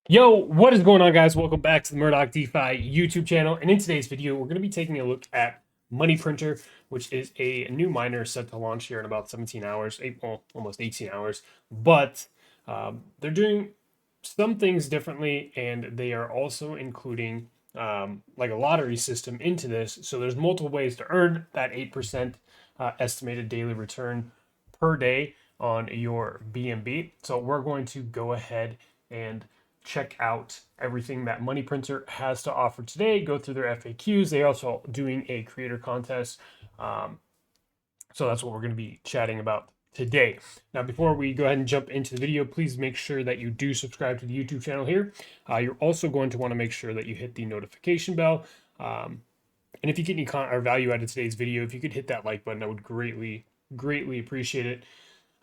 Yo, what is going on, guys? Welcome back to the Murdoch DeFi YouTube channel. And in today's video, we're going to be taking a look at Money Printer, which is a new miner set to launch here in about 17 hours, well, almost 18 hours. But they're doing some things differently, and they are also including like a lottery system into this. So there's multiple ways to earn that 8% estimated daily return per day on your BNB. So we're going to go ahead and check out everything that Money Printer has to offer today. Go through their FAQs. They're also doing a creator contest. Um, so that's what we're going to be chatting about today. Now, before we go ahead and jump into the video, please make sure that you do subscribe to the YouTube channel here. You're also going to want to make sure that you hit the notification bell. And if you get any or value out of today's video, if you could hit that like button, I would greatly appreciate it.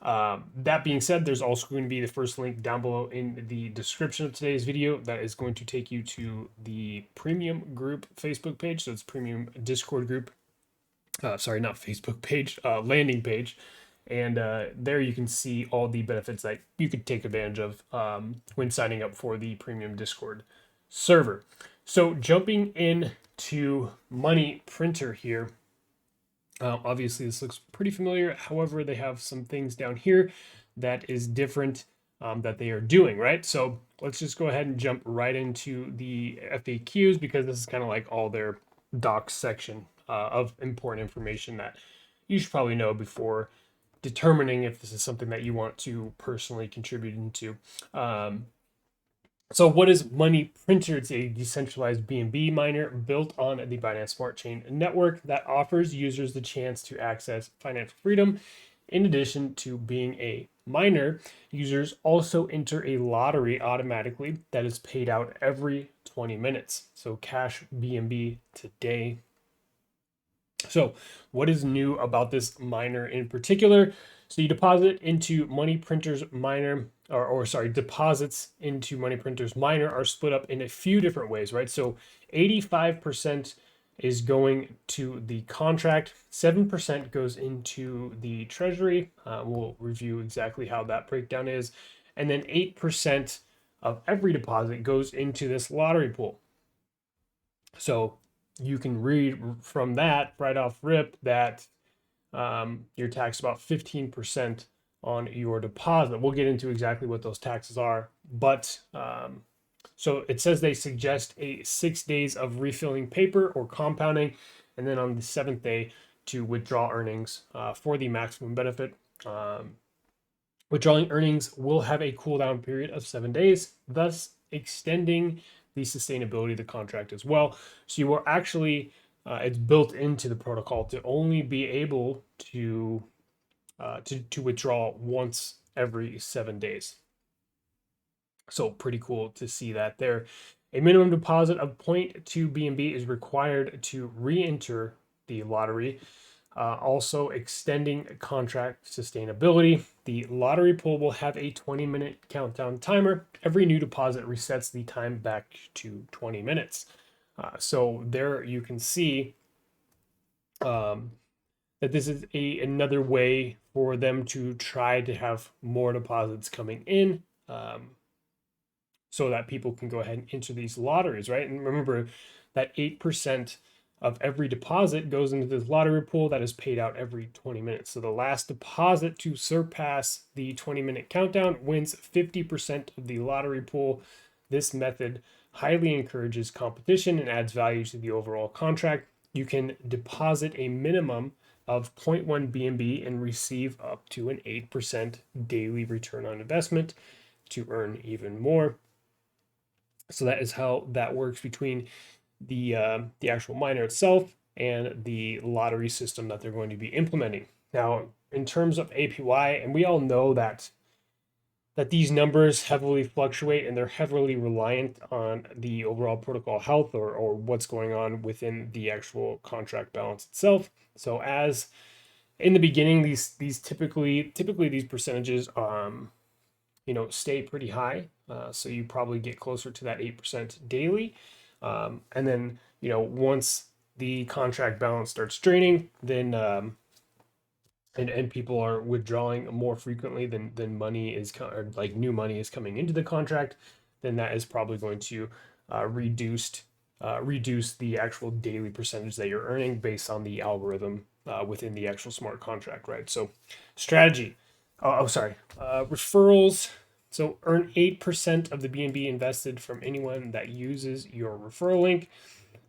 That being said, there's also going to be the first link down below in the description of today's video that is going to take you to the premium group Facebook page. So it's premium Discord group. Sorry, not Facebook page, landing page. And there you can see all the benefits that you could take advantage of when signing up for the premium Discord server. So jumping in to Money Printer here. Obviously, this looks pretty familiar. However, they have some things down here that is different that they are doing, right? So let's just go ahead and jump right into the FAQs because this is kind of like all their docs section of important information that you should probably know before determining if this is something that you want to personally contribute into. So what is Money Printer? It's a decentralized BNB miner built on the Binance Smart Chain network that offers users the chance to access financial freedom. In addition to being a miner, users also enter a lottery automatically that is paid out every 20 minutes. So cash BNB today. So what is new about this miner in particular? So you deposit into Money Printer's miner, or sorry, deposits into Money Printer's miner are split up in a few different ways, right? So 85% is going to the contract, 7% goes into the treasury. We'll review exactly how that breakdown is. And then 8% of every deposit goes into this lottery pool. So you can read from that right off rip that you're taxed about 15% on your deposit. We'll get into exactly what those taxes are, but so it says they suggest 6 days of refilling paper or compounding, and then on the seventh day to withdraw earnings for the maximum benefit. Withdrawing earnings will have a cooldown period of 7 days, thus extending the sustainability of the contract as well. So you are actually it's built into the protocol to only be able to withdraw once every 7 days. So pretty cool to see that there. A minimum deposit of 0.2 BNB is required to re-enter the lottery. Also extending contract sustainability. The lottery pool will have a 20-minute countdown timer. Every new deposit resets the time back to 20 minutes. So there you can see that this is another way for them to try to have more deposits coming in so that people can go ahead and enter these lotteries, right? And remember that 8% of every deposit goes into this lottery pool that is paid out every 20 minutes. So the last deposit to surpass the 20-minute countdown wins 50% of the lottery pool. This method highly encourages competition and adds value to the overall contract. You can deposit a minimum of 0.1 BNB and receive up to an 8% daily return on investment to earn even more. So that is how that works between the actual miner itself and the lottery system that they're going to be implementing. Now, in terms of APY, and we all know that these numbers heavily fluctuate and they're heavily reliant on the overall protocol health or what's going on within the actual contract balance itself. So as in the beginning, these typically these percentages stay pretty high. So you probably get closer to that 8% daily. And then, once the contract balance starts draining, then and people are withdrawing more frequently than money is or like new money is coming into the contract, then that is probably going to reduce the actual daily percentage that you're earning based on the algorithm within the actual smart contract, right? So strategy. Sorry. Referrals. So earn 8% of the BNB invested from anyone that uses your referral link.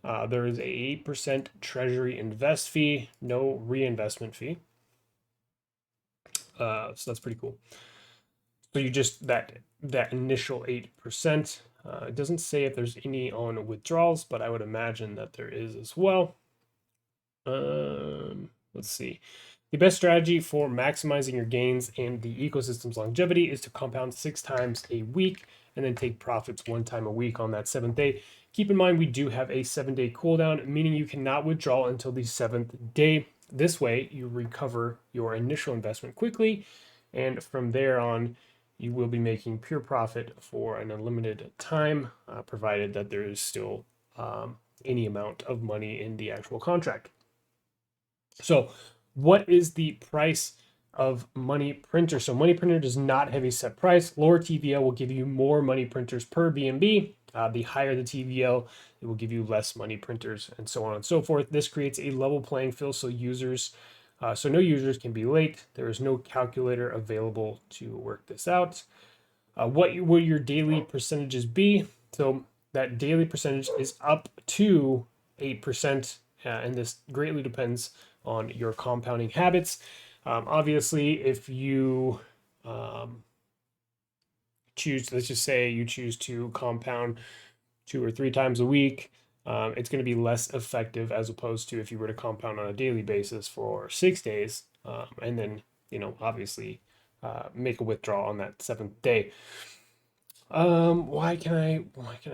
There is a 8% treasury invest fee, no reinvestment fee. So that's pretty cool. So you just that initial 8%. It doesn't say if there's any on withdrawals, but I would imagine that there is as well. Let's see. The best strategy for maximizing your gains and the ecosystem's longevity is to compound 6 times a week and then take profits 1 time a week on that 7th day. Keep in mind, we do have a 7-day cooldown, meaning you cannot withdraw until the 7th day. This way, you recover your initial investment quickly, and from there on, you will be making pure profit for an unlimited time, provided that there is still any amount of money in the actual contract. So, what is the price of money printer? So, money printer does not have a set price. Lower TVL will give you more money printers per BNB. The higher the TVL, it will give you less money printers, and so on and so forth. This creates a level playing field so no users can be late. There is no calculator available to work this out. What will your daily percentages be? So that daily percentage is up to 8%, and this greatly depends on your compounding habits. Obviously, if you let's just say you choose to compound 2 or 3 times a week, it's going to be less effective as opposed to if you were to compound on a daily basis for 6 days, and then, obviously make a withdrawal on that 7th day. Why can I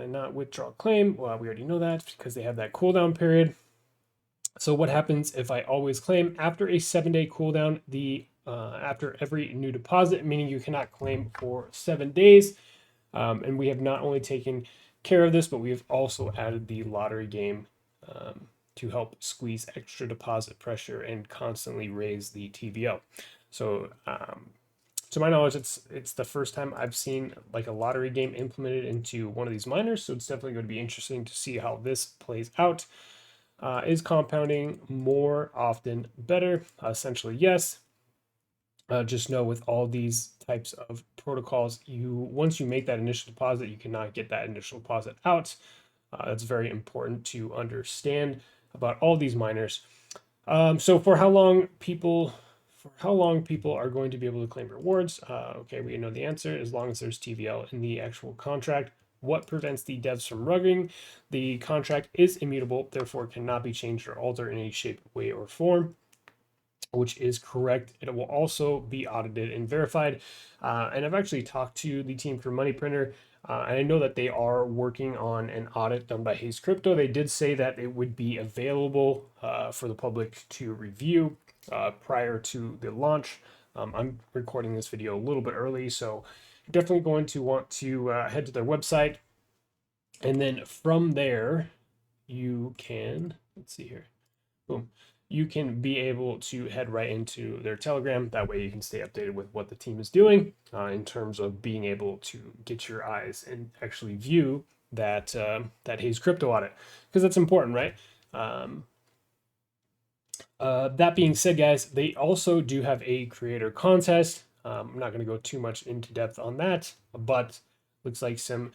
not withdraw a claim? Well, we already know that because they have that cooldown period. So what happens if I always claim after a 7-day cooldown? After every new deposit, meaning you cannot claim for 7 days. And we have not only taken care of this, but we have also added the lottery game to help squeeze extra deposit pressure and constantly raise the TVL. So to my knowledge, it's the first time I've seen like a lottery game implemented into one of these miners. So it's definitely going to be interesting to see how this plays out. Is compounding more often better? Essentially, yes. Just know with all these types of protocols, once you make that initial deposit, you cannot get that initial deposit out. That's very important to understand about all these miners. So for how long people are going to be able to claim rewards? Okay, we know the answer. As long as there's TVL in the actual contract. What prevents the devs from rugging? The contract is immutable, therefore cannot be changed or altered in any shape, way, or form, which is correct. It will also be audited and verified. And I've actually talked to the team for Money Printer, and I know that they are working on an audit done by Hayes Crypto. They did say that it would be available for the public to review prior to the launch. I'm recording this video a little bit early, so you're definitely going to want to head to their website. And then from there, you can, let's see here, boom, you can be able to head right into their Telegram. That way you can stay updated with what the team is doing in terms of being able to get your eyes and actually view that Hayes Crypto audit, because that's important, right? That being said, guys, they also do have a creator contest. I'm not going to go too much into depth on that, but looks like some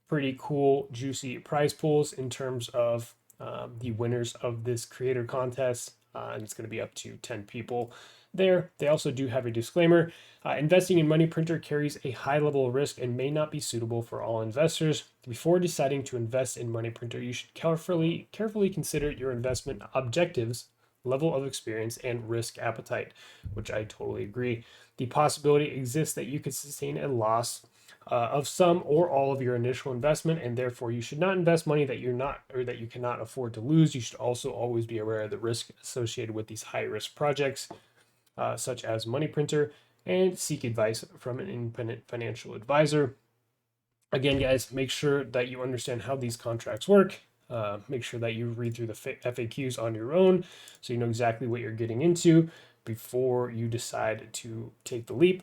pretty cool, juicy prize pools in terms of the winners of this creator contest. And it's going to be up to 10 people there. They also do have a disclaimer. Investing in Money Printer carries a high level of risk and may not be suitable for all investors. Before deciding to invest in Money Printer, you should carefully consider your investment objectives, level of experience, and risk appetite, which I totally agree. The possibility exists that you could sustain a loss of some or all of your initial investment, and therefore you should not invest money that you cannot afford to lose. You should also always be aware of the risk associated with these high risk projects, such as Money Printer, and seek advice from an independent financial advisor. Again, guys, make sure that you understand how these contracts work. Make sure that you read through the FAQs on your own so you know exactly what you're getting into before you decide to take the leap.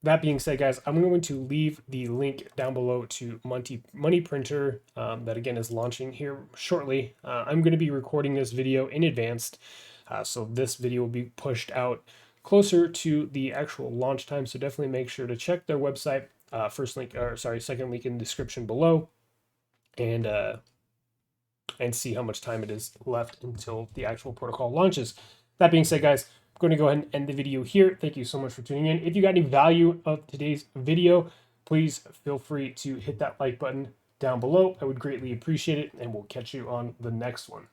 That being said, guys, I'm going to leave the link down below to Money Printer that again is launching here shortly. I'm going to be recording this video in advance, so this video will be pushed out closer to the actual launch time. So definitely make sure to check their website. Second link in the description below, and see how much time it is left until the actual protocol launches. That being said, guys, I'm going to go ahead and end the video here. Thank you so much for tuning in. If you got any value of today's video, please feel free to hit that like button down below. I would greatly appreciate it, and we'll catch you on the next one.